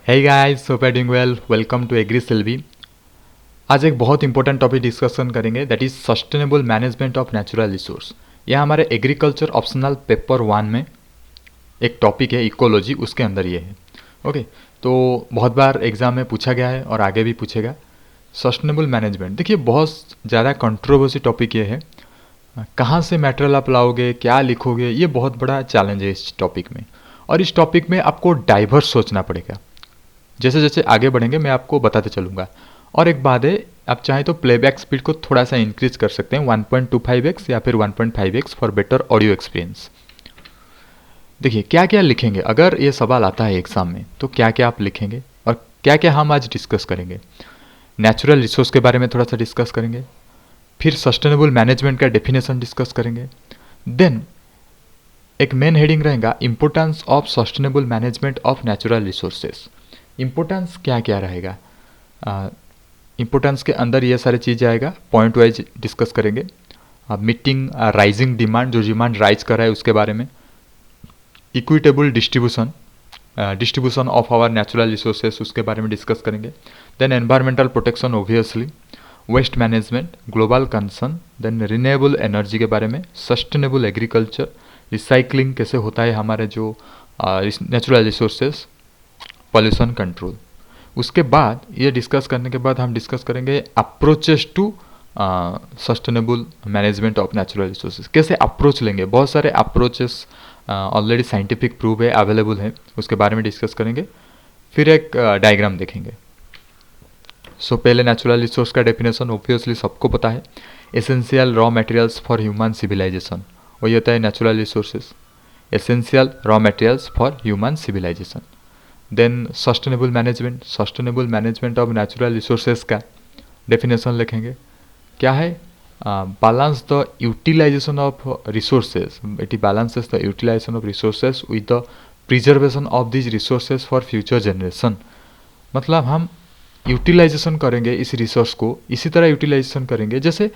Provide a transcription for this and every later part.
Hey guys, hope you're doing well. Welcome to agri Selvi. आज एक बहुत इंपॉर्टेंट टॉपिक डिस्कशन करेंगे, that is sustainable management of natural resource. यह हमारे agriculture optional paper 1 में एक टॉपिक है, इकोलॉजी, उसके अंदर ये है। ओके, तो बहुत बार एग्जाम में पूछा गया है और आगे भी पूछेगा। सस्टेनेबल मैनेजमेंट, देखिए बहुत ज़्यादा कंट्रोवर्सी टॉपिक ये है। कहाँ से मटेरियल आप लाओगे, क्या लिखोगे, ये बहुत बड़ा चैलेंज है इस टॉपिक में। और इस टॉपिक में आपको डाइवर्स सोचना पड़ेगा। जैसे जैसे आगे बढ़ेंगे मैं आपको बताते चलूँगा। और एक बात है, आप चाहें तो प्लेबैक स्पीड को थोड़ा सा इंक्रीज कर सकते हैं, 1.25x या फिर 1.5x for better audio experience. देखिए क्या क्या लिखेंगे, अगर ये सवाल आता है एग्जाम में तो क्या क्या आप लिखेंगे और क्या क्या हम आज डिस्कस करेंगे। नेचुरल रिसोर्स के बारे में थोड़ा सा डिस्कस करेंगे, फिर सस्टेनेबल मैनेजमेंट का डेफिनेशन डिस्कस करेंगे। देन एक मेन हेडिंग रहेगा, importance of sustainable management of natural resources. Importance क्या क्या रहेगा, इंपोर्टेंस के अंदर ये सारी चीज़ आएगा, पॉइंट वाइज डिस्कस करेंगे। मीटिंग राइजिंग डिमांड, जो डिमांड राइज कर रहा है उसके बारे में। Equitable distribution, distribution of our natural resources, उसके बारे में डिस्कस करेंगे। Then environmental protection obviously, waste management, global concern, then renewable energy के बारे में, सस्टेनेबल एग्रीकल्चर, रिसाइकलिंग कैसे होता है हमारे जो नेचुरल रिसोर्सेज, पॉल्यूशन कंट्रोल। उसके बाद ये डिस्कस करने के बाद हम डिस्कस करेंगे approaches to sustainable management of natural resources. कैसे अप्रोच लेंगे, बहुत सारे अप्रोचेस ऑलरेडी साइंटिफिक प्रूव है, अवेलेबल है, उसके बारे में डिस्कस करेंगे। फिर एक डायग्राम देखेंगे। सो पहले नेचुरल रिसोर्स का डेफिनेशन ऑब्वियसली सबको पता है, essential raw materials for human civilization. वही होता है natural resources, essential raw materials for human civilization. Then sustainable management, sustainable management of natural resources का डेफिनेशन लिखेंगे। क्या है, balance the utilization of resources, it balances the utilization of resources with the preservation of this resources for future generation. मतलब हम utilisation करेंगे इस resource को, इसी तरह यूटिलाइजेशन करेंगे जैसे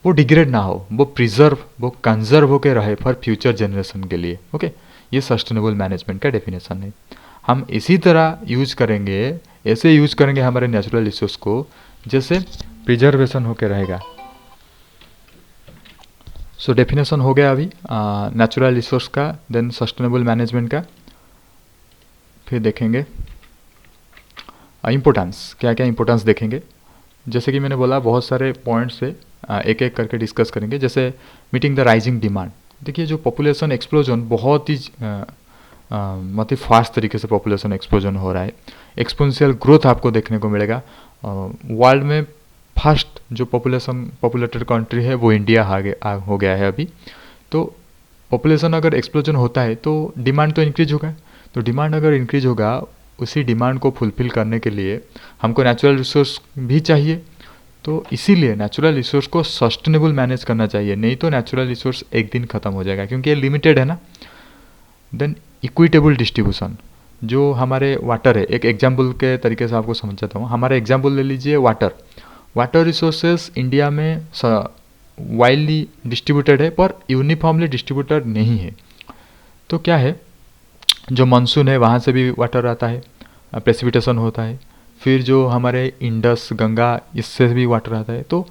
वो डिग्रेड ना हो, वो प्रिजर्व, वो कंजर्व होकर रहे फॉर फ्यूचर जनरेशन के लिए। ओके, ये सस्टेनेबल मैनेजमेंट का डेफिनेशन है। हम इसी तरह यूज करेंगे, ऐसे यूज करेंगे हमारे नेचुरल रिसोर्स को जैसे प्रिजर्वेशन होकर रहेगा। सो डेफिनेशन हो गया अभी नेचुरल रिसोर्स का, देन सस्टेनेबल मैनेजमेंट का। फिर देखेंगे इम्पोर्टेंस, क्या क्या इम्पोर्टेंस देखेंगे। जैसे कि मैंने बोला बहुत सारे पॉइंट्स से एक एक करके डिस्कस करेंगे। जैसे मीटिंग द राइजिंग डिमांड, देखिए जो पॉपुलेशन एक्सप्लोजन बहुत ही मतलब फास्ट तरीके से पॉपुलेशन एक्सप्लोजन हो रहा है, एक्सपोनेंशियल ग्रोथ आपको देखने को मिलेगा। वर्ल्ड में फर्स्ट जो पॉपुलेटेड कंट्री है वो इंडिया हो गया है अभी। तो पॉपुलेशन अगर एक्सप्लोजन होता है तो डिमांड तो इंक्रीज होगा, तो डिमांड अगर इंक्रीज होगा, उसी डिमांड को फुलफिल करने के लिए हमको नेचुरल रिसोर्स भी चाहिए। तो इसीलिए नेचुरल रिसोर्स को सस्टेनेबल मैनेज करना चाहिए, नहीं तो नेचुरल रिसोर्स एक दिन ख़त्म हो जाएगा क्योंकि ये लिमिटेड है ना। देन इक्विटेबल डिस्ट्रीब्यूशन, जो हमारे वाटर है, एक एग्जाम्पल के तरीके से आपको समझाता हूँ। हमारा एग्जाम्पल ले लीजिए वाटर। वाटर रिसोर्सेज इंडिया में वाइडली डिस्ट्रीब्यूटेड है पर यूनिफॉर्मली डिस्ट्रीब्यूटेड नहीं है। तो क्या है, जो मानसून है वहाँ से भी वाटर आता है, प्रेसिपिटेशन होता है। फिर जो हमारे इंडस, गंगा, इससे भी वाटर आता है। तो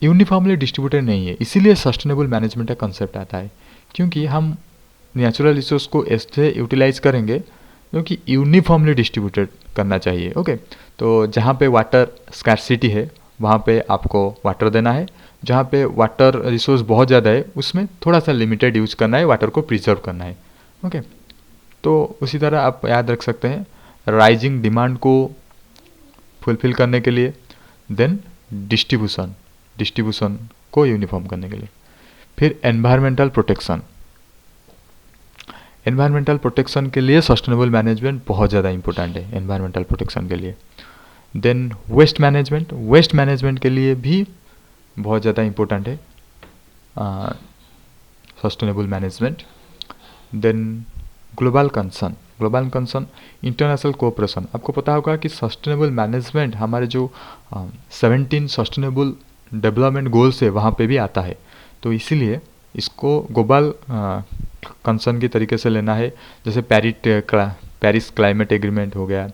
यूनिफॉर्मली डिस्ट्रीब्यूटेड नहीं है, इसीलिए सस्टेनेबल मैनेजमेंट का कंसेप्ट आता है। क्योंकि हम नेचुरल रिसोर्स को ऐसे यूटिलाइज करेंगे क्योंकि यूनिफॉर्मली डिस्ट्रीब्यूटेड करना चाहिए। ओके, तो जहाँ पे वाटर स्कैर्सिटी है वहाँ पे आपको वाटर देना है, जहाँ पे वाटर रिसोर्स बहुत ज़्यादा है उसमें थोड़ा सा लिमिटेड यूज करना है, वाटर को प्रिजर्व करना है। ओके, तो उसी तरह आप याद रख सकते हैं राइजिंग डिमांड को फुलफिल करने के लिए, देन डिस्ट्रीब्यूशन को यूनिफॉर्म करने के लिए। फिर एनवायरमेंटल प्रोटेक्शन, एनवायरमेंटल प्रोटेक्शन के लिए सस्टेनेबल मैनेजमेंट बहुत ज़्यादा इंपॉर्टेंट है एनवायरमेंटल प्रोटेक्शन के लिए। Then waste management, waste management के लिए भी बहुत ज़्यादा इंपॉर्टेंट है sustainable management. Then global concern, global concern international cooperation. आपको पता होगा कि सस्टेनेबल मैनेजमेंट हमारे जो 17 सस्टेनेबल डेवलपमेंट गोल्स है वहाँ पे भी आता है। तो इसीलिए इसको ग्लोबल कंसर्न की तरीके से लेना है। जैसे पेरिस क्लाइमेट एग्रीमेंट हो गया,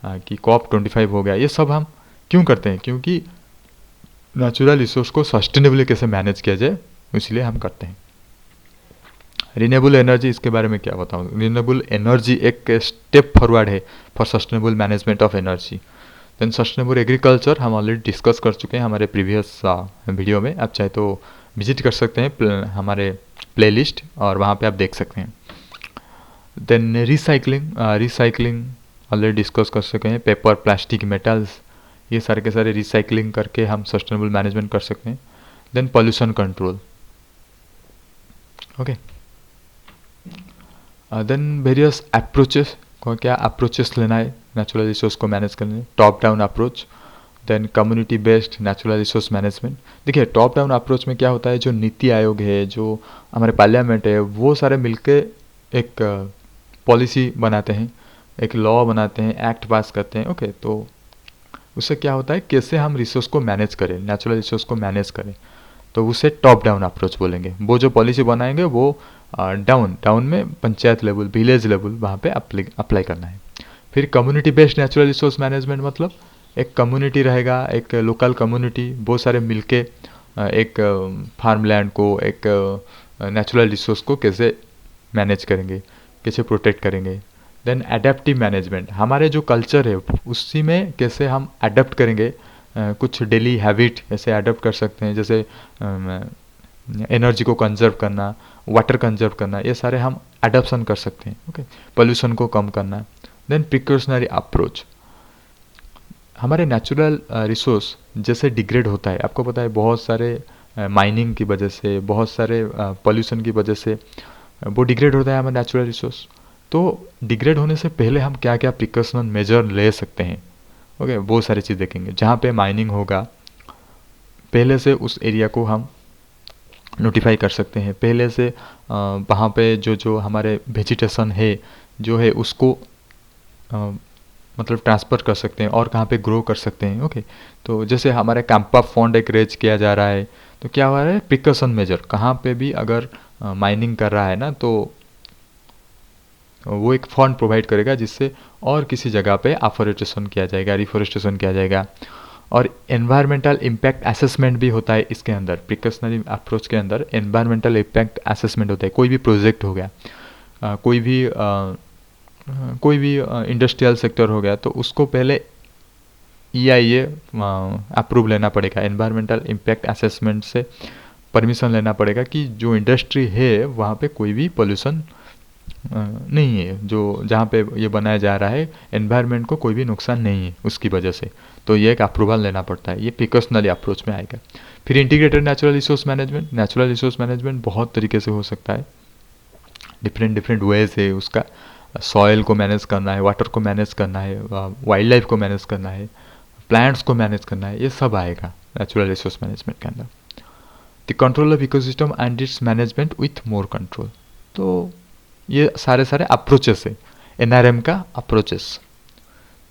कि COP25 हो गया, ये सब हम क्यों करते हैं? क्योंकि नेचुरल रिसोर्स को सस्टेनेबली कैसे मैनेज किया जाए, इसलिए हम करते हैं। रिन्यूएबल एनर्जी, इसके बारे में क्या बताऊँ? रिन्यूएबल एनर्जी एक स्टेप फॉरवर्ड है for sustainable management of energy. Then sustainable agriculture हम ऑलरेडी डिस्कस कर चुके हैं हमारे प्रीवियस वीडियो में, आप चाहे तो विजिट कर सकते हैं हमारे प्लेलिस्ट और वहाँ पे आप देख सकते हैं। देन रिसाइकलिंग ऑलरेडी डिस्कस कर सके हैं, पेपर, प्लास्टिक, मेटल्स, ये सारे के सारे रिसाइकलिंग करके हम सस्टेनेबल मैनेजमेंट कर सकते हैं। Then pollution control, okay. Then various approaches, क्या अप्रोचेस लेना है नेचुरल रिसोर्स को मैनेज करने? Top down approach, then community based natural resource management. देखिए टॉप डाउन अप्रोच में क्या होता है, जो नीति आयोग है, जो हमारे पार्लियामेंट है, वो सारे मिलके एक पॉलिसी बनाते हैं, एक लॉ बनाते हैं, एक्ट पास करते हैं, ओके। तो उससे क्या होता है, कैसे हम रिसोर्स को मैनेज करें, नेचुरल रिसोर्स को मैनेज करें, तो उसे टॉप डाउन अप्रोच बोलेंगे। वो जो पॉलिसी बनाएंगे वो डाउन में पंचायत लेवल, विलेज लेवल, वहाँ पे अप्लाई करना है। फिर community based natural resource management, मतलब एक कम्युनिटी रहेगा, एक लोकल कम्युनिटी, बहुत सारे मिलके एक फार्मलैंड को, एक नेचुरल रिसोर्स को कैसे मैनेज करेंगे, कैसे प्रोटेक्ट करेंगे। देन एडेप्टिव मैनेजमेंट, हमारे जो कल्चर है उसी में कैसे हम अडेप्ट करेंगे, कुछ डेली हैबिट ऐसे अडेप्ट कर सकते हैं, जैसे एनर्जी को कंजर्व करना, वाटर कंजर्व करना, ये सारे हम अडॉप्शन कर सकते हैं, ओके। पोल्यूशन को कम करना। देन प्रिकॉशनरी अप्रोच, हमारे नेचुरल रिसोर्स जैसे डिग्रेड होता है, आपको पता है बहुत सारे माइनिंग की वजह से, बहुत सारे पोल्यूशन की वजह से वो डिग्रेड होता है हमारा नेचुरल रिसोर्स। तो डिग्रेड होने से पहले हम क्या क्या प्रिकॉशनल मेजर ले सकते हैं, ओके, वो सारी चीज़ देखेंगे। जहाँ पे माइनिंग होगा पहले से उस एरिया को हम नोटिफाई कर सकते हैं, पहले से वहाँ पे जो हमारे वेजिटेशन है जो है उसको मतलब ट्रांसफ़र कर सकते हैं और कहाँ पे ग्रो कर सकते हैं, ओके। तो जैसे हमारे कैंपा फंड एक रेज किया जा रहा है, तो क्या हो रहा है, प्रिकॉशन मेजर, कहाँ पे भी अगर माइनिंग कर रहा है ना, तो वो एक फंड प्रोवाइड करेगा जिससे और किसी जगह पे अफॉरेस्टेशन किया जाएगा, रिफॉरेस्टेशन किया जाएगा। और एनवायरमेंटल इम्पैक्ट असेसमेंट भी होता है इसके अंदर, प्रिकॉशनरी अप्रोच के अंदर एनवायरमेंटल इम्पैक्ट असेसमेंट होता है। कोई भी प्रोजेक्ट हो गया, कोई भी इंडस्ट्रियल सेक्टर हो गया, तो उसको पहले EIA अप्रूव लेना पड़ेगा, एनवायरमेंटल इम्पैक्ट असेसमेंट से परमिशन लेना पड़ेगा कि जो इंडस्ट्री है वहाँ पे कोई भी पोल्यूशन नहीं है, जो जहाँ पे ये बनाया जा रहा है एनवायरनमेंट को कोई भी नुकसान नहीं है उसकी वजह से, तो ये एक अप्रूवल लेना पड़ता है, ये प्रिकॉशनरी अप्रोच में आएगा। फिर integrated natural resource management, natural resource management बहुत तरीके से हो सकता है, डिफरेंट वेज है उसका। सॉइल को मैनेज करना है, वाटर को मैनेज करना है, वाइल्ड लाइफ को मैनेज करना है, प्लांट्स को मैनेज करना है, ये सब आएगा नेचुरल रिसोर्स मैनेजमेंट के अंदर। The control of ecosystem and it's management with more control, तो ये सारे अप्रोचेस है NRM का अप्रोचेस।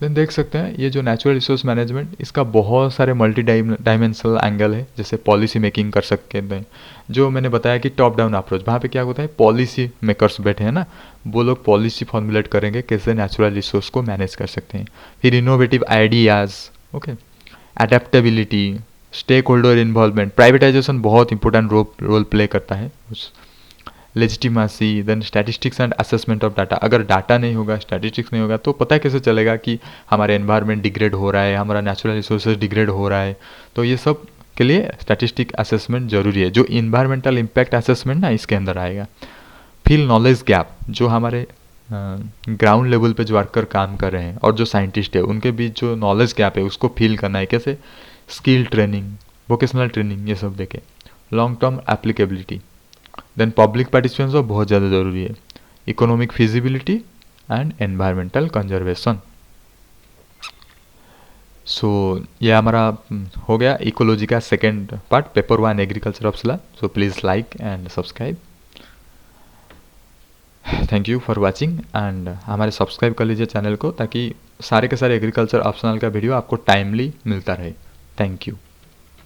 देन देख सकते हैं ये जो नेचुरल रिसोर्स मैनेजमेंट, इसका बहुत सारे मल्टी डायमेंशनल एंगल है, जैसे पॉलिसी मेकिंग कर सकते हैं, जो मैंने बताया कि टॉप डाउन अप्रोच, वहाँ पे क्या होता है, पॉलिसी मेकर्स बैठे हैं ना, वो लोग पॉलिसी फॉर्मुलेट करेंगे कैसे नेचुरल रिसोर्स को मैनेज कर सकते हैं। फिर innovative ideas, okay, adaptability, stake holder involvement, privatization बहुत इंपॉर्टेंट रोल प्ले करता है उस, legitimacy, then statistics and assessment of data. अगर डाटा नहीं होगा, स्टैटिस्टिक्स नहीं होगा, तो पता कैसे चलेगा कि हमारे एनवायरनमेंट डिग्रेड हो रहा है, हमारा नेचुरल रिसोर्सेज डिग्रेड हो रहा है। तो ये सब के लिए स्टैटिस्टिक असेसमेंट जरूरी है, जो इन्वायरमेंटल इम्पैक्ट असेसमेंट ना इसके अंदर आएगा। फिर नॉलेज गैप, जो हमारे ग्राउंड लेवल पे जो वर्कर काम कर रहे हैं और जो साइंटिस्ट है उनके बीच जो नॉलेज गैप है उसको फिल करना है कैसे, स्किल ट्रेनिंग, वोकेशनल ट्रेनिंग, ये सब देखें। Long term applicability, then public participation बहुत ज़्यादा ज़रूरी है। Economic feasibility and environmental conservation. So ये हमारा हो गया इकोलॉजी का second part, paper 1 agriculture optional. So please like and subscribe. Thank you for watching and हमारे सब्सक्राइब कर लीजिए चैनल को, ताकि सारे के सारे एग्रीकल्चर ऑप्शनल का वीडियो आपको टाइमली मिलता रहे। Thank you.